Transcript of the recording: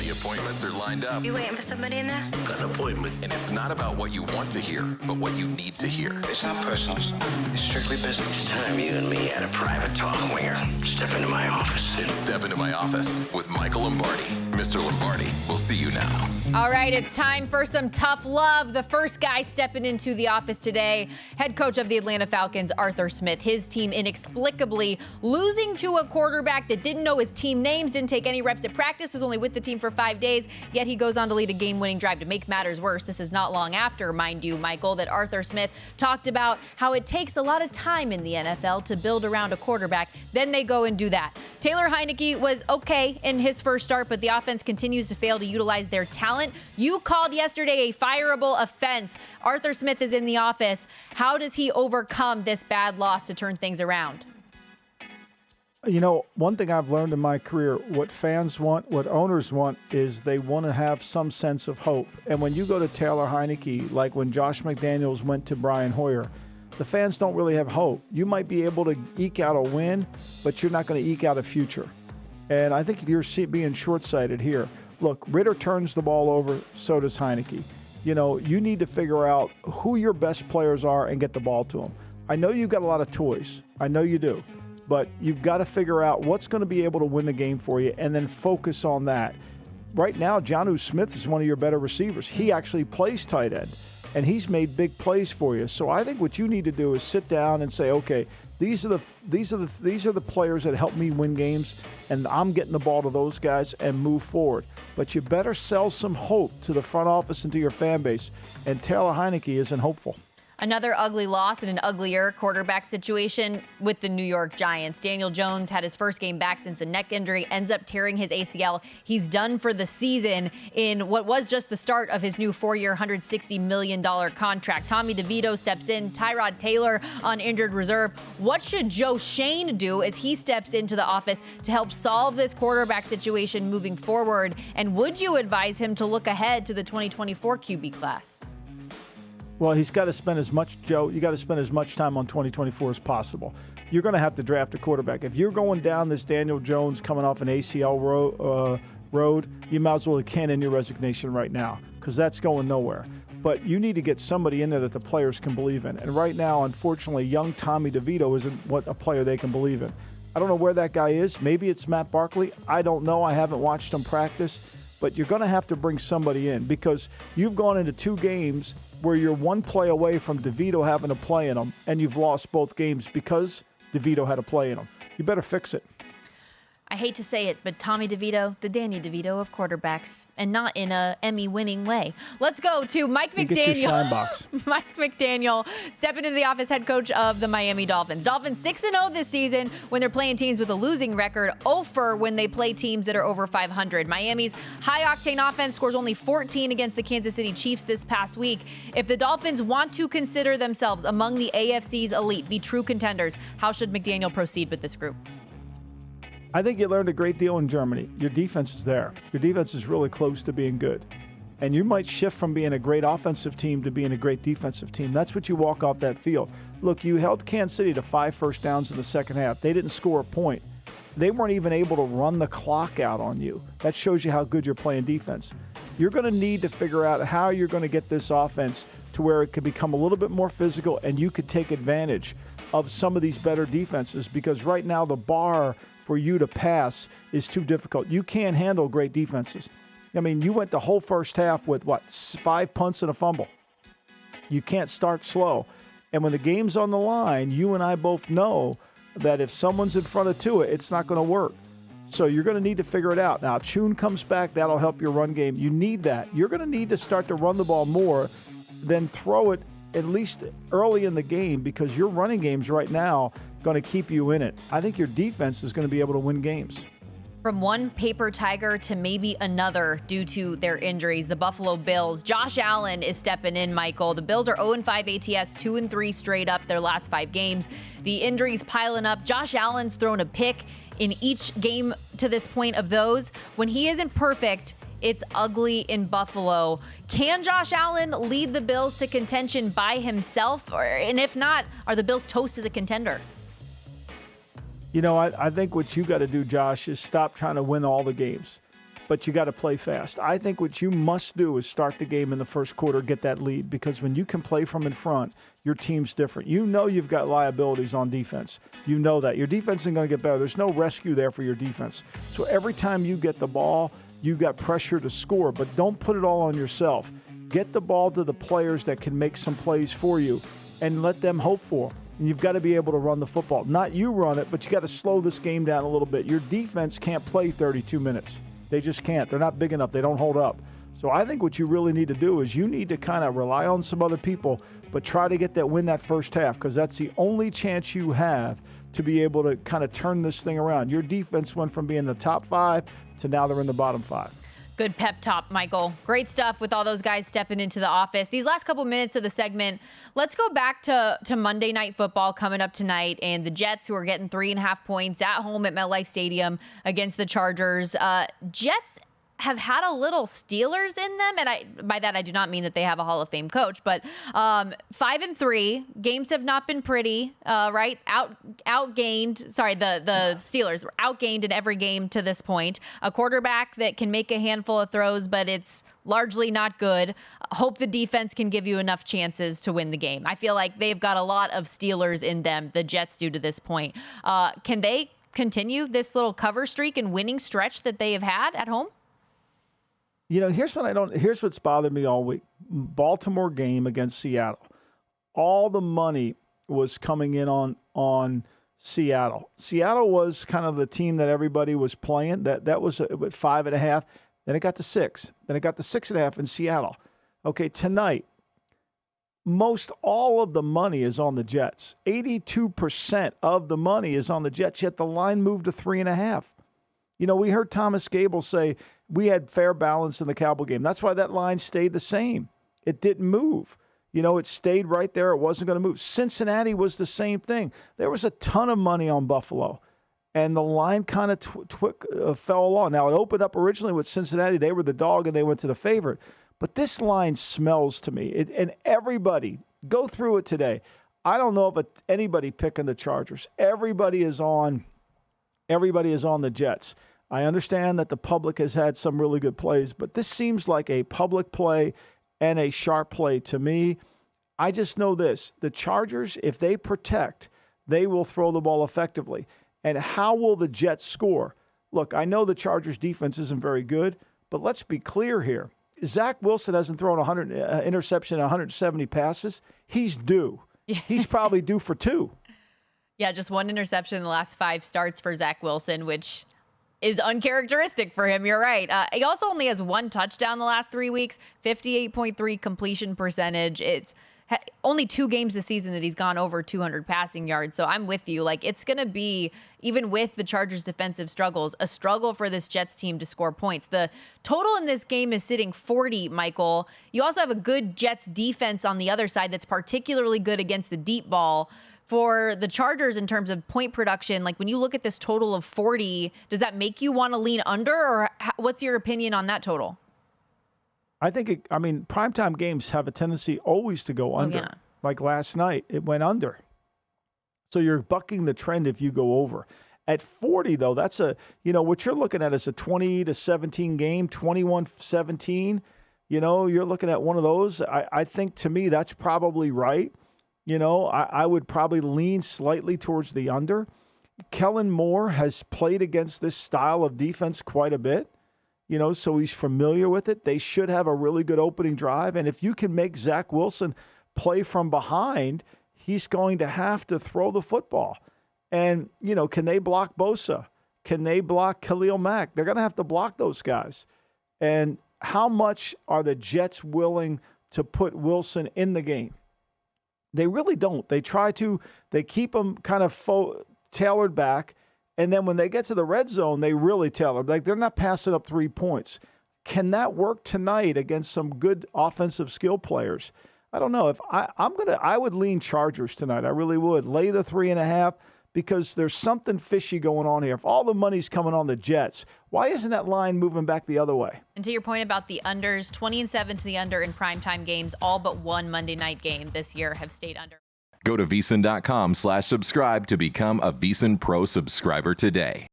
The appointments are lined up. You waiting for somebody in there? Got an appointment. And it's not about what you want to hear, but what you need to hear. It's not personal. It's strictly business. It's time you and me had a private talk, Winger. Step into my office. It's Step Into My Office with Michael Lombardi. Mr. Lombardi, we'll see you now. All right, it's time for some tough love. The first guy stepping into the office today, head coach of the Atlanta Falcons, Arthur Smith. His team inexplicably losing to a quarterback that didn't know his team names, didn't take any reps at practice, was only with the team for 5 days, yet he goes on to lead a game-winning drive. To make matters worse, this is not long after, mind you, Michael, that Arthur Smith talked about how it takes a lot of time in the NFL to build around a quarterback. Then they go and do that. Taylor Heinicke was okay in his first start, but the offense continues to fail to utilize their talent. You called yesterday a fireable offense. Arthur Smith is in the office. How does he overcome this bad loss to turn things around? You know, one thing I've learned in my career, what fans want, what owners want, is they want to have some sense of hope. And when you go to Taylor Heinicke, like when Josh McDaniels went to Brian Hoyer, the fans don't really have hope. You might be able to eke out a win, but you're not going to eke out a future. And I think you're being short-sighted here. Look, Ritter turns the ball over, so does Heinicke. You know, you need to figure out who your best players are and get the ball to them. I know you've got a lot of toys. I know you do. But you've got to figure out what's going to be able to win the game for you and then focus on that. Right now, Jonnu Smith is one of your better receivers. He actually plays tight end, and he's made big plays for you. So I think what you need to do is sit down and say, okay, these are the players that help me win games, and I'm getting the ball to those guys and move forward. But you better sell some hope to the front office and to your fan base. And Taylor Heinicke isn't hopeful. Another ugly loss in an uglier quarterback situation with the New York Giants. Daniel Jones had his first game back since the neck injury, ends up tearing his ACL. He's done for the season in what was just the start of his new 4-year, $160 million contract. Tommy DeVito steps in, Tyrod Taylor on injured reserve. What should Joe Shane do as he steps into the office to help solve this quarterback situation moving forward? And would you advise him to look ahead to the 2024 QB class? Well, he's got to spend as much, Joe, you got to spend as much time on 2024 as possible. You're going to have to draft a quarterback. If you're going down this Daniel Jones coming off an ACL road, you might as well hand in your resignation right now because that's going nowhere. But you need to get somebody in there that the players can believe in. And right now, unfortunately, young Tommy DeVito isn't what a player they can believe in. I don't know where that guy is. Maybe it's Matt Barkley. I don't know. I haven't watched him practice. But you're going to have to bring somebody in because you've gone into 2 games where you're one play away from DeVito having to play in them, and you've lost both games because DeVito had to play in them. You better fix it. I hate to say it, but Tommy DeVito, the Danny DeVito of quarterbacks, and not in a Emmy-winning way. Let's go to Mike McDaniel. Get your shine box. Mike McDaniel stepping into the office, head coach of the Miami Dolphins. Dolphins 6-0 this season when they're playing teams with a losing record, 0-for when they play teams that are over 500. Miami's high-octane offense scores only 14 against the Kansas City Chiefs this past week. If the Dolphins want to consider themselves among the AFC's elite, be true contenders, how should McDaniel proceed with this group? I think you learned a great deal in Germany. Your defense is there. Your defense is really close to being good. And you might shift from being a great offensive team to being a great defensive team. That's what you walk off that field. Look, you held Kansas City to 5 first downs in the second half. They didn't score a point. They weren't even able to run the clock out on you. That shows you how good you're playing defense. You're going to need to figure out how you're going to get this offense to where it could become a little bit more physical and you could take advantage of some of these better defenses because right now the bar for you to pass is too difficult. You can't handle great defenses. I mean, you went the whole first half with, 5 punts and a fumble. You can't start slow. And when the game's on the line, you and I both know that if someone's in front of Tua, it's not going to work. So you're going to need to figure it out. Now, Chun comes back. That'll help your run game. You need that. You're going to need to start to run the ball more than throw it at least early in the game because your running games right now going to keep you in it. I think your defense is going to be able to win games. From one paper tiger to maybe another due to their injuries, the Buffalo Bills. Josh Allen is stepping in, Michael. The Bills are 0-5 ATS, 2-3 straight up their last 5 games. The injuries piling up. Josh Allen's thrown a pick in each game to this point of those. When he isn't perfect, it's ugly in Buffalo. Can Josh Allen lead the Bills to contention by himself? And if not, are the Bills toast as a contender? You know, I think what you got to do, Josh, is stop trying to win all the games. but you got to play fast. I think what you must do is start the game in the first quarter, get that lead, because when you can play from in front, your team's different. You know you've got liabilities on defense. You know that. Your defense isn't going to get better. There's no rescue there for your defense. So every time you get the ball, you got pressure to score, but don't put it all on yourself. Get the ball to the players that can make some plays for you and let them hope for them. And you've got to be able to run the football. Not you run it, but you got to slow this game down a little bit. Your defense can't play 32 minutes. They just can't. They're not big enough. They don't hold up. So I think what you really need to do is you need to kind of rely on some other people, but try to win that first half, because that's the only chance you have to be able to kind of turn this thing around. Your defense went from being the top 5 to now they're in the bottom 5. Good pep talk, Michael. Great stuff with all those guys stepping into the office. These last couple minutes of the segment, let's go back to Monday Night Football coming up tonight, and the Jets, who are getting 3.5 points at home at MetLife Stadium against the Chargers. Jets have had a little Steelers in them, and by that I do not mean that they have a Hall of Fame coach, but 5-3 games have not been pretty, right? Outgained. Sorry, the Steelers were outgained in every game to this point. A quarterback that can make a handful of throws, but it's largely not good. Hope the defense can give you enough chances to win the game. I feel like they've got a lot of Steelers in them, the Jets do to this point. Can they continue this little cover streak and winning stretch that they have had at home? You know, here's what's bothered me all week. Baltimore game against Seattle. All the money was coming in on Seattle. Seattle was kind of the team that everybody was playing. That was at 5.5. Then it got to 6. Then it got to 6.5 in Seattle. Okay, tonight, most all of the money is on the Jets. 82% of the money is on the Jets, yet the line moved to 3.5. You know, we heard Thomas Gable say we had fair balance in the Cowboy game. That's why that line stayed the same. It didn't move. You know, it stayed right there. It wasn't going to move. Cincinnati was the same thing. There was a ton of money on Buffalo, and the line kind of fell along. Now, it opened up originally with Cincinnati. They were the dog, and they went to the favorite. But this line smells to me. And everybody, go through it today. I don't know of anybody picking the Chargers. Everybody is on the Jets. I understand that the public has had some really good plays, but this seems like a public play and a sharp play to me. I just know this. The Chargers, if they protect, they will throw the ball effectively. And how will the Jets score? Look, I know the Chargers defense isn't very good, but let's be clear here. Zach Wilson hasn't thrown 100 interception and 170 passes. He's due. He's probably due for 2. Yeah, just 1 interception in the last 5 starts for Zach Wilson, which is uncharacteristic for him. You're right. He also only has 1 touchdown the last 3 weeks, 58.3 completion percentage. It's only 2 games this season that he's gone over 200 passing yards. So I'm with you. Like, it's going to be, even with the Chargers' defensive struggles, a struggle for this Jets team to score points. The total in this game is sitting 40, Michael. You also have a good Jets defense on the other side that's particularly good against the deep ball. For the Chargers, in terms of point production, like when you look at this total of 40, does that make you want to lean under, or what's your opinion on that total? I think, primetime games have a tendency always to go under. Yeah. Like last night, it went under. So you're bucking the trend if you go over. At 40, though, that's what you're looking at is a 20-17 game, 21-17. You know, you're looking at one of those. I think, to me, that's probably right. You know, I would probably lean slightly towards the under. Kellen Moore has played against this style of defense quite a bit, you know, so he's familiar with it. They should have a really good opening drive. And if you can make Zach Wilson play from behind, he's going to have to throw the football. And, you know, can they block Bosa? Can they block Khalil Mack? They're going to have to block those guys. And how much are the Jets willing to put Wilson in the game? They really don't. They keep them kind of tailored back, and then when they get to the red zone, they really tailor. Like, they're not passing up 3 points. Can that work tonight against some good offensive skill players? I don't know. If I would lean Chargers tonight. I really would. Lay the 3.5 because there's something fishy going on here. If all the money's coming on the Jets, why isn't that line moving back the other way? And to your point about the unders, 20-7 to the under in primetime games, all but one Monday night game this year have stayed under. Go to VSiN.com/subscribe to become a VSiN Pro subscriber today.